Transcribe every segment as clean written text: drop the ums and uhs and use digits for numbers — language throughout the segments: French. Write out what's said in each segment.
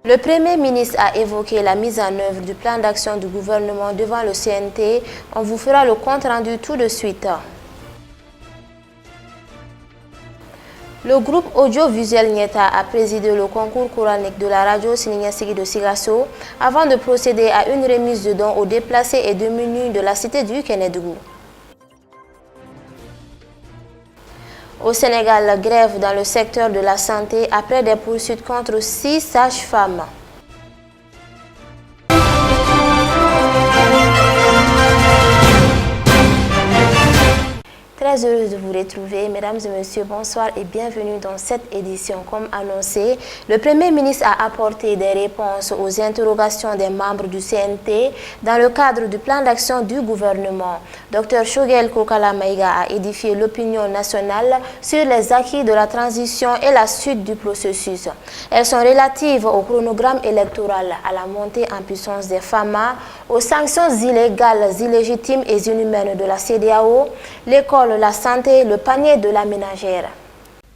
Le Premier ministre a évoqué la mise en œuvre du plan d'action du gouvernement devant le CNT. On vous fera le compte rendu tout de suite. Le groupe audiovisuel Nieta a présidé le concours coranique de la radio Sininyasigi de Sigasso avant de procéder à une remise de dons aux déplacés et démunis de la cité du Kénédougou. Au Sénégal, grève dans le secteur de la santé après des poursuites contre 6 sages-femmes. Très heureuse de vous retrouver, mesdames et messieurs, bonsoir et bienvenue dans cette édition. Comme annoncé, le Premier ministre a apporté des réponses aux interrogations des membres du CNT dans le cadre du plan d'action du gouvernement. Dr Choguel Kokala Maïga a édifié l'opinion nationale sur les acquis de la transition et la suite du processus. Elles sont relatives au chronogramme électoral, à la montée en puissance des FAMA, aux sanctions illégales, illégitimes et inhumaines de la CEDEAO, l'école, la santé, le panier de la ménagère.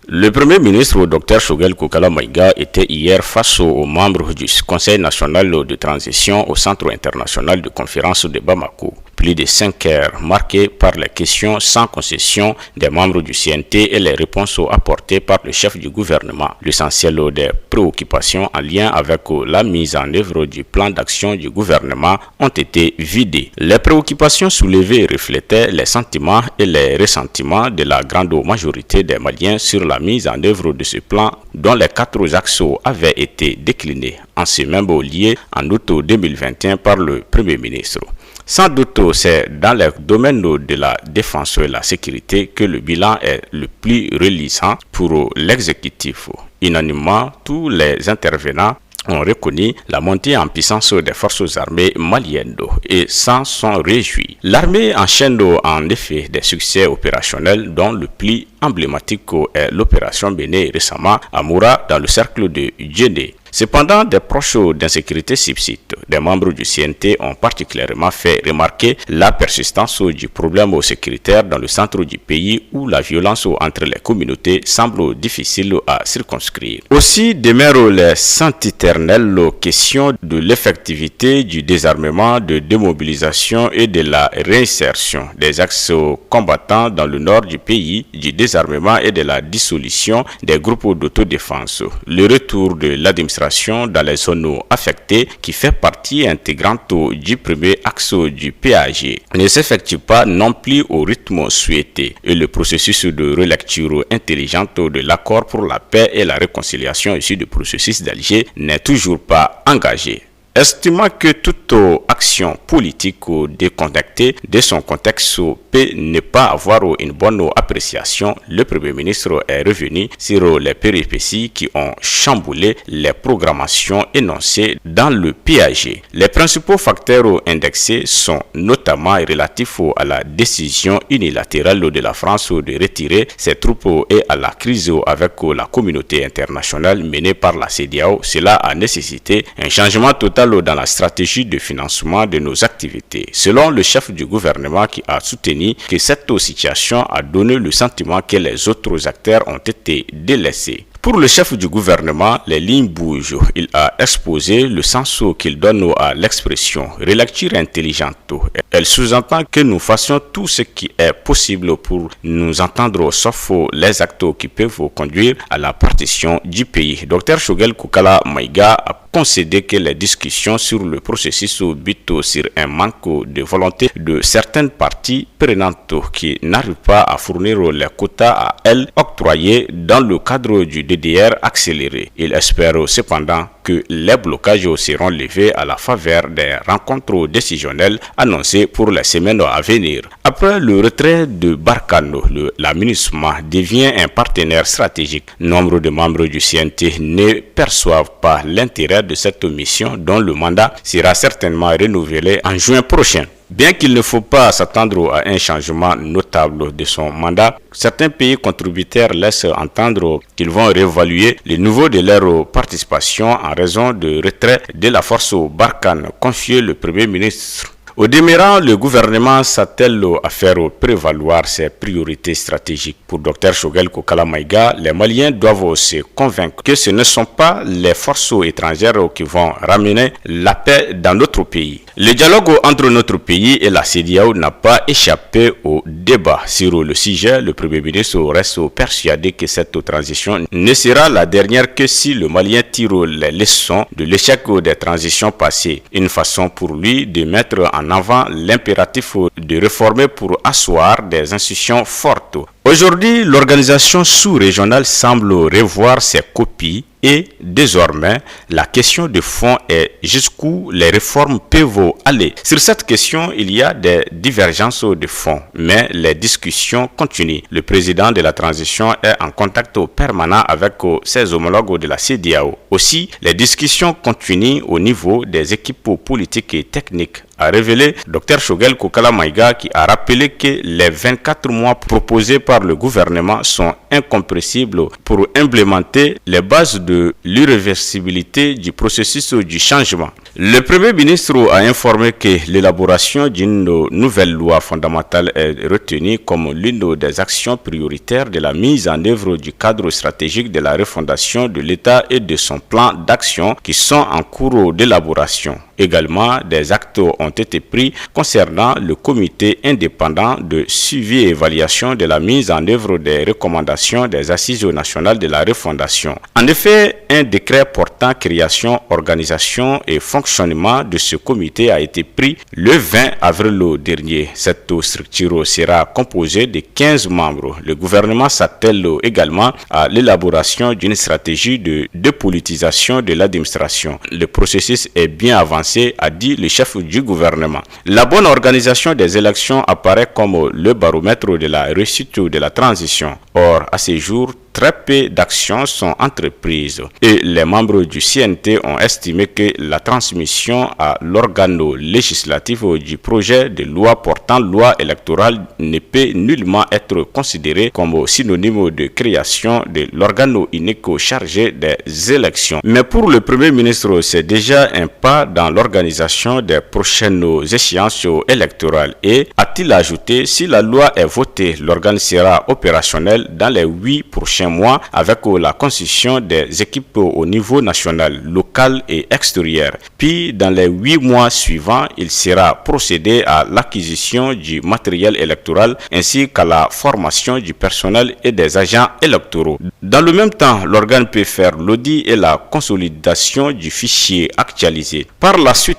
Le Premier ministre, Dr Choguel Kokala Maïga, était hier face aux membres du Conseil national de transition au Centre international de conférence de Bamako. Plus de 5 heures marquées par les questions sans concession des membres du CNT et les réponses apportées par le chef du gouvernement. L'essentiel des préoccupations en lien avec la mise en œuvre du plan d'action du gouvernement ont été vidées. Les préoccupations soulevées reflétaient les sentiments et les ressentiments de la grande majorité des Maliens sur la mise en œuvre de ce plan dont les 4 axes avaient été déclinés en ce même lieu en août 2021 par le Premier ministre. Sans doute, c'est dans les domaines de la défense et la sécurité que le bilan est le plus reluisant pour l'exécutif. Unanimement, tous les intervenants ont reconnu la montée en puissance des forces armées maliennes et s'en sont réjouis. L'armée enchaîne en effet des succès opérationnels dont le plus emblématique est l'opération menée récemment à Moura dans le cercle de Djéné. Cependant, des proches d'insécurité subsistent. Des membres du CNT ont particulièrement fait remarquer la persistance du problème sécuritaire dans le centre du pays où la violence entre les communautés semble difficile à circonscrire. Aussi demeurent les sempiternelles questions de l'effectivité du désarmement, de démobilisation et de la réinsertion des axes combattants dans le nord du pays, du désarmement et de la dissolution des groupes d'autodéfense. Le retour de l'administration dans les zones affectées, qui fait partie intégrante du premier axe du PAG, ne s'effectue pas non plus au rythme souhaité et le processus de relecture intelligente de l'accord pour la paix et la réconciliation issu du processus d'Alger n'est toujours pas engagé. Estimant que toute action politique déconnectée de son contexte peut ne pas avoir une bonne appréciation, le Premier ministre est revenu sur les péripéties qui ont chamboulé les programmations énoncées dans le PAG. Les principaux facteurs indexés sont notamment relatifs à la décision unilatérale de la France de retirer ses troupes et à la crise avec la communauté internationale menée par la CEDEAO. Cela a nécessité un changement total dans la stratégie de financement de nos activités. Selon le chef du gouvernement qui a soutenu que cette situation a donné le sentiment que les autres acteurs ont été délaissés. Pour le chef du gouvernement, les lignes bougent. Il a exposé le sens qu'il donne à l'expression « relecture intelligente ». Elle sous-entend que nous fassions tout ce qui est possible pour nous entendre, sauf les actes qui peuvent conduire à la partition du pays. Dr Choguel Kokala Maïga a concédé que les discussions sur le processus butent sur un manque de volonté de certaines parties prenantes qui n'arrivent pas à fournir les quotas à elles octroyés dans le cadre du DDR accéléré. Il espère cependant que les blocages seront levés à la faveur des rencontres décisionnelles annoncées pour les semaines à venir. Après le retrait de Barkhane, la MINUSMA devient un partenaire stratégique. Nombre de membres du CNT ne perçoivent pas l'intérêt de cette mission dont le mandat sera certainement renouvelé en juin prochain. Bien qu'il ne faut pas s'attendre à un changement notable de son mandat, certains pays contributeurs laissent entendre qu'ils vont réévaluer le niveau de leur participation en raison du retrait de la force Barkhane, confié le Premier ministre Au demeurant, le gouvernement s'attelle à faire prévaloir ses priorités stratégiques. Pour Dr Choguel Kokala Maïga, les Maliens doivent se convaincre que ce ne sont pas les forces étrangères qui vont ramener la paix dans notre pays. Le dialogue entre notre pays et la CEDEAO n'a pas échappé au débat sur le sujet. Le Premier ministre reste persuadé que cette transition ne sera la dernière que si le Malien tire les leçons de l'échec des transitions passées. Une façon pour lui de mettre en avant l'impératif de réformer pour asseoir des institutions fortes. Aujourd'hui, l'organisation sous-régionale semble revoir ses copies et désormais, la question de fond est jusqu'où les réformes peuvent aller. Sur cette question, il y a des divergences de fond, mais les discussions continuent. Le président de la transition est en contact permanent avec ses homologues de la CEDEAO. Aussi, les discussions continuent au niveau des équipes politiques et techniques, a révélé Dr Choguel Kokala Maïga, qui a rappelé que les 24 mois proposés par le gouvernement sont incompressibles pour implémenter les bases de l'irréversibilité du processus du changement. Le Premier ministre a informé que l'élaboration d'une nouvelle loi fondamentale est retenue comme l'une des actions prioritaires de la mise en œuvre du cadre stratégique de la refondation de l'État et de son plan d'action qui sont en cours d'élaboration. Également, des actes ont été pris concernant le comité indépendant de suivi et évaluation de la mise en œuvre des recommandations des assises nationales de la refondation. En effet, un décret portant création, organisation et fonctionnement de ce comité a été pris le 20 avril dernier. Cette structure sera composée de 15 membres. Le gouvernement s'attelle également à l'élaboration d'une stratégie de dépolitisation de l'administration. Le processus est bien avancé, a dit le chef du gouvernement. La bonne organisation des élections apparaît comme le baromètre de la réussite de la transition. Or, à ce jour, très peu d'actions sont entreprises et les membres du CNT ont estimé que la transmission à l'organe législatif du projet de loi portant loi électorale ne peut nullement être considéré comme synonyme de création de l'organe unique chargé des élections. Mais pour le Premier ministre, c'est déjà un pas dans l'organisation des prochaines échéances électorales et, a-t-il ajouté, si la loi est votée, l'organe sera opérationnel dans les 8 prochains mois avec la constitution des équipes au niveau national, local et extérieur. Puis, dans les 8 mois suivants, il sera procédé à l'acquisition du matériel électoral ainsi qu'à la formation du personnel et des agents électoraux. Dans le même temps, l'organe peut faire l'audit et la consolidation du fichier actualisé. Par la suite,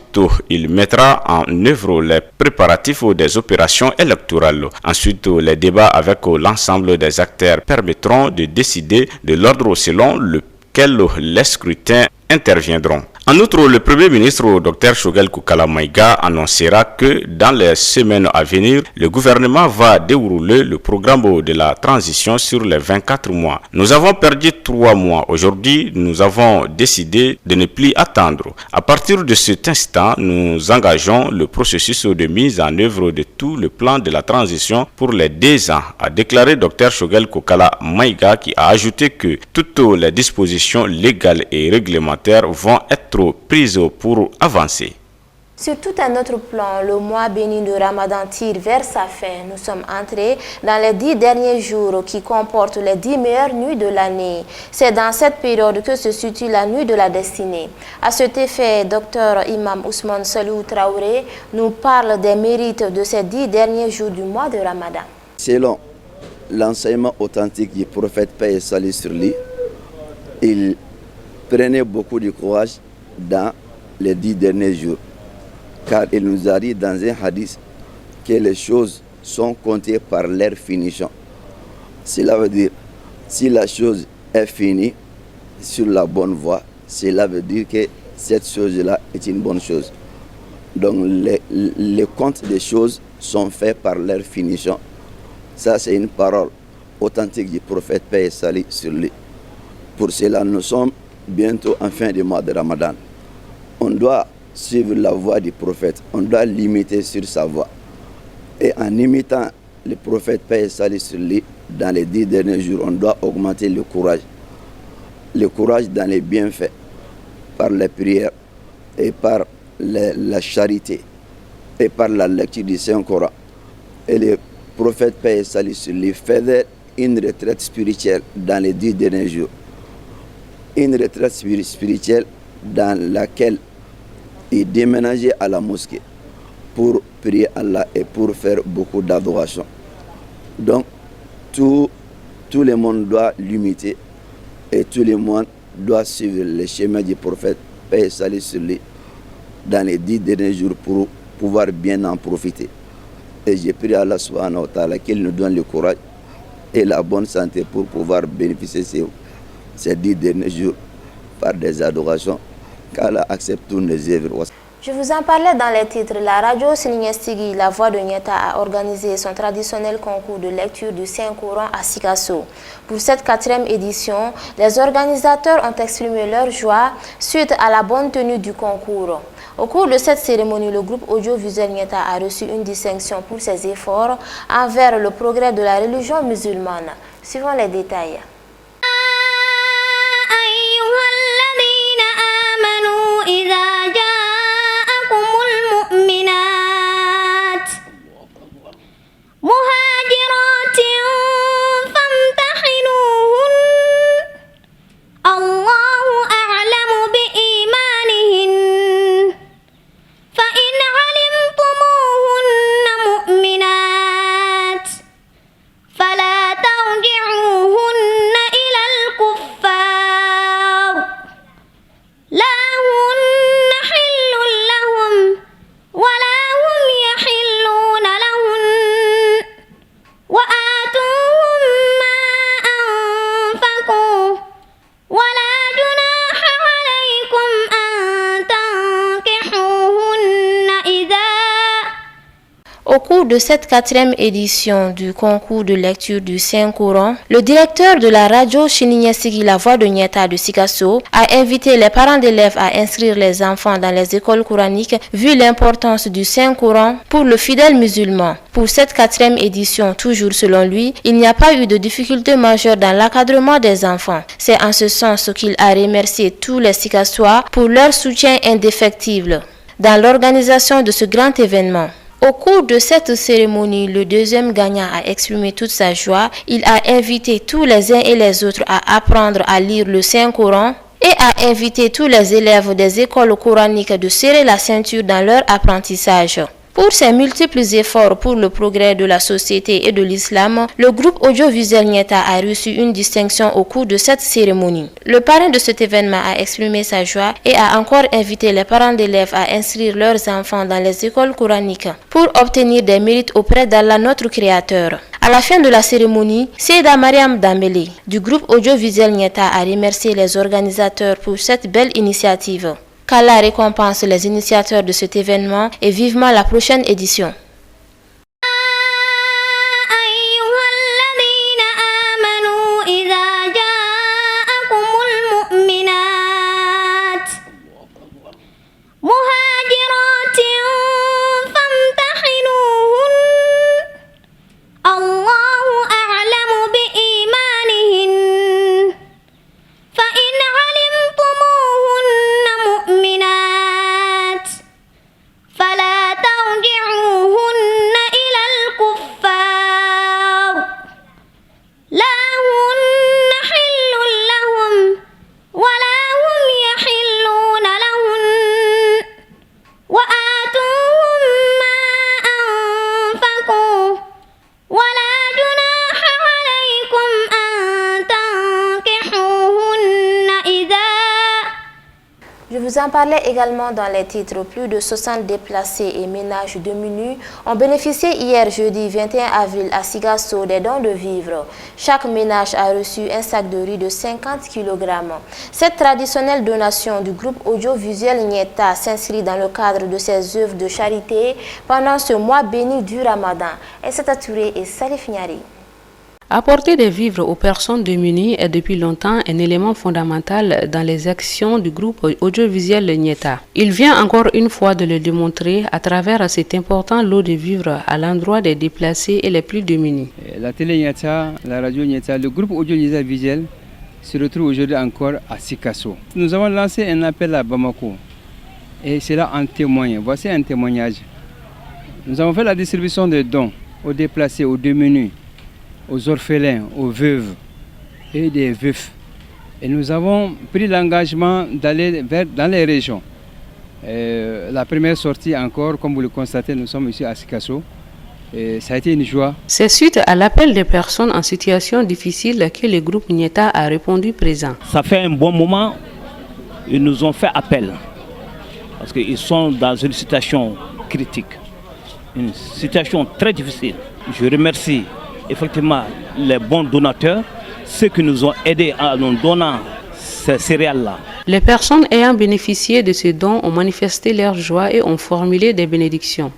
il mettra en œuvre les préparatifs des opérations électorales. Ensuite, les débats avec l'ensemble des acteurs permettront de décider de l'ordre selon lequel les scrutins interviendront. En outre, le Premier ministre Dr Choguel Kokala Maïga annoncera que dans les semaines à venir, le gouvernement va dérouler le programme de la transition sur les 24 mois. Nous avons perdu 3 mois. Aujourd'hui, nous avons décidé de ne plus attendre. À partir de cet instant, nous engageons le processus de mise en œuvre de tout le plan de la transition pour les 2 ans, a déclaré Dr Choguel Kokala Maïga, qui a ajouté que toutes les dispositions légales et réglementaires vont être prises pour avancer. Sur tout un autre plan, le mois béni de Ramadan tire vers sa fin. Nous sommes entrés dans les 10 derniers jours qui comportent les 10 meilleures nuits de l'année. C'est dans cette période que se situe la nuit de la destinée. À cet effet, Dr Imam Ousmane Salou Traoré nous parle des mérites de ces 10 derniers jours du mois de Ramadan. Selon l'enseignement authentique du prophète paix et salut sur lui, il prenait beaucoup de courage dans les 10 derniers jours. Car il nous a dit dans un hadith que les choses sont comptées par leur finition. Cela veut dire, si la chose est finie sur la bonne voie, cela veut dire que cette chose-là est une bonne chose. Donc les comptes des choses sont faits par leur finition. Ça, c'est une parole authentique du prophète paix et salut sur lui. Pour cela, nous sommes bientôt en fin du mois de Ramadan. On doit suivre la voie du prophète, on doit l'imiter sur sa voie. Et en imitant le prophète paix et salut sur lui, dans les 10 derniers jours, on doit augmenter le courage. Le courage dans les bienfaits, par les prières et par la charité. et par la lecture du Saint-Coran. Et le prophète paix et salut sur lui faisait une retraite spirituelle dans les 10 derniers jours. Une retraite spirituelle dans laquelle il déménageait à la mosquée pour prier Allah et pour faire beaucoup d'adoration. Donc, tout le monde doit l'imiter et tout le monde doit suivre le chemin du prophète, paix et salut sur lui, dans les 10 derniers jours pour pouvoir bien en profiter. Et j'ai prié Allah subhanahu wa ta'ala qu'il nous donne le courage et la bonne santé pour pouvoir bénéficier ces 10 derniers jours par des adorations, qu'Allah accepte toutes nos œuvres. Je vous en parlais dans les titres. La radio Sininyestigui, la voix de Nieta, a organisé son traditionnel concours de lecture du Saint-Coran à Sikasso. Pour cette 4e édition, les organisateurs ont exprimé leur joie suite à la bonne tenue du concours. Au cours de cette cérémonie, le groupe audiovisuel Nieta a reçu une distinction pour ses efforts envers le progrès de la religion musulmane. Suivons les détails. Au cours de cette 4e édition du concours de lecture du Saint-Coran, le directeur de la radio Sininyestigui, la voix de Nieta de Sikasso, a invité les parents d'élèves à inscrire les enfants dans les écoles coraniques vu l'importance du Saint-Coran pour le fidèle musulman. Pour cette 4e édition, toujours selon lui, il n'y a pas eu de difficultés majeures dans l'encadrement des enfants. C'est en ce sens qu'il a remercié tous les Sikassois pour leur soutien indéfectible dans l'organisation de ce grand événement. Au cours de cette cérémonie, le 2e gagnant a exprimé toute sa joie. Il a invité tous les uns et les autres à apprendre à lire le Saint-Coran et a invité tous les élèves des écoles coraniques de serrer la ceinture dans leur apprentissage. Pour ses multiples efforts pour le progrès de la société et de l'islam, le groupe audiovisuel Nieta a reçu une distinction au cours de cette cérémonie. Le parrain de cet événement a exprimé sa joie et a encore invité les parents d'élèves à inscrire leurs enfants dans les écoles coraniques pour obtenir des mérites auprès d'Allah notre Créateur. À la fin de la cérémonie, Seyda Mariam Dambélé du groupe audiovisuel Nieta a remercié les organisateurs pour cette belle initiative. Qu'Allah récompense les initiateurs de cet événement et vivement la prochaine édition. Je vous en parlais également dans les titres. Plus de 60 déplacés et ménages démunis ont bénéficié hier jeudi 21 avril à Sikasso des dons de vivres. Chaque ménage a reçu un sac de riz de 50 kg. Cette traditionnelle donation du groupe audiovisuel Nieta s'inscrit dans le cadre de ses œuvres de charité pendant ce mois béni du Ramadan. Essata Touré et Salif Niari. Apporter des vivres aux personnes démunies est depuis longtemps un élément fondamental dans les actions du groupe audiovisuel Nieta. Il vient encore une fois de le démontrer à travers cet important lot de vivres à l'endroit des déplacés et les plus démunis. La télé Nieta, la radio Nieta, le groupe audiovisuel se retrouve aujourd'hui encore à Sikasso. Nous avons lancé un appel à Bamako et cela en témoigne. Voici un témoignage Nous avons fait la distribution de dons aux déplacés, aux démunis, aux orphelins, aux veuves et des veufs. Et nous avons pris l'engagement d'aller dans les régions. La première sortie encore, comme vous le constatez, nous sommes ici à Sikasso. Et ça a été une joie. C'est suite à l'appel des personnes en situation difficile que le groupe Nyeta a répondu présent. Ça fait un bon moment, ils nous ont fait appel. Parce qu'ils sont dans une situation critique, une situation très difficile. Je remercie effectivement les bons donateurs, ceux qui nous ont aidés en nous donnant ces céréales-là. Les personnes ayant bénéficié de ces dons ont manifesté leur joie et ont formulé des bénédictions.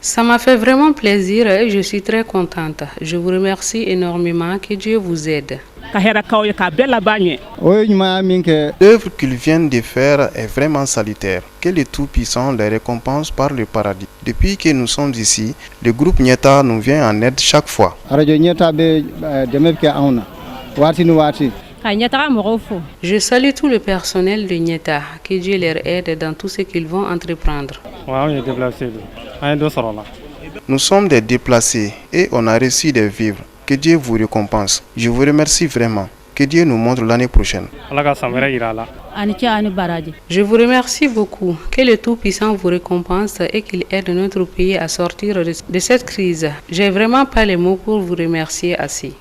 Ça m'a fait vraiment plaisir et je suis très contente. Je vous remercie énormément, que Dieu vous aide. L'œuvre qu'ils viennent de faire est vraiment salutaire. Que le Tout-Puissant les récompense par le paradis. Depuis que nous sommes ici, le groupe Nyeta nous vient en aide chaque fois. Je salue tout le personnel de Nyeta, que Dieu leur aide dans tout ce qu'ils vont entreprendre. Nous sommes des déplacés et on a reçu des vivres. Que Dieu vous récompense. Je vous remercie vraiment. Que Dieu nous montre l'année prochaine. Je vous remercie beaucoup. Que le Tout-Puissant vous récompense et qu'il aide notre pays à sortir de cette crise. J'ai vraiment pas les mots pour vous remercier assez.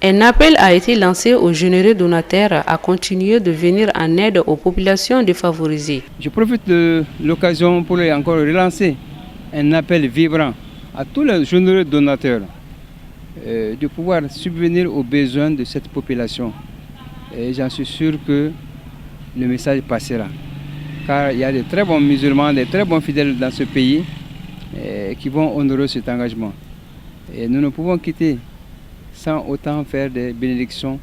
Un appel a été lancé aux généreux donataires à continuer de venir en aide aux populations défavorisées. Je profite de l'occasion pour encore relancer un appel vibrant à tous les généreux donateurs de pouvoir subvenir aux besoins de cette population. Et j'en suis sûr que le message passera. Car il y a de très bons musulmans, de très bons fidèles dans ce pays qui vont honorer cet engagement. Et nous ne pouvons quitter sans autant faire des bénédictions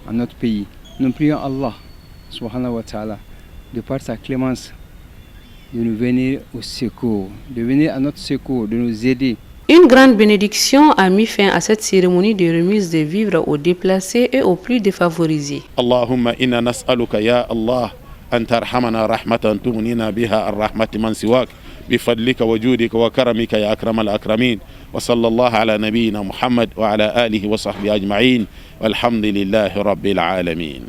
à notre pays. Nous prions Allah, subhanahu wa ta'ala, de par sa clémence, de nous venir au secours, de venir à notre secours, de nous aider. Une grande bénédiction a mis fin à cette cérémonie de remise de vivres aux déplacés et aux plus défavorisés. Allahumma inna nas'aluka ya Allah an tarhamana rahmatan tughnina biha ar-rahmati man siwak bifadlika wa judika wa karamika ya akramal akramin wa sallallahu ala nabiyyina Muhammad wa ala alihi wa sahbihi ajma'in walhamdulillahi rabbil alamin.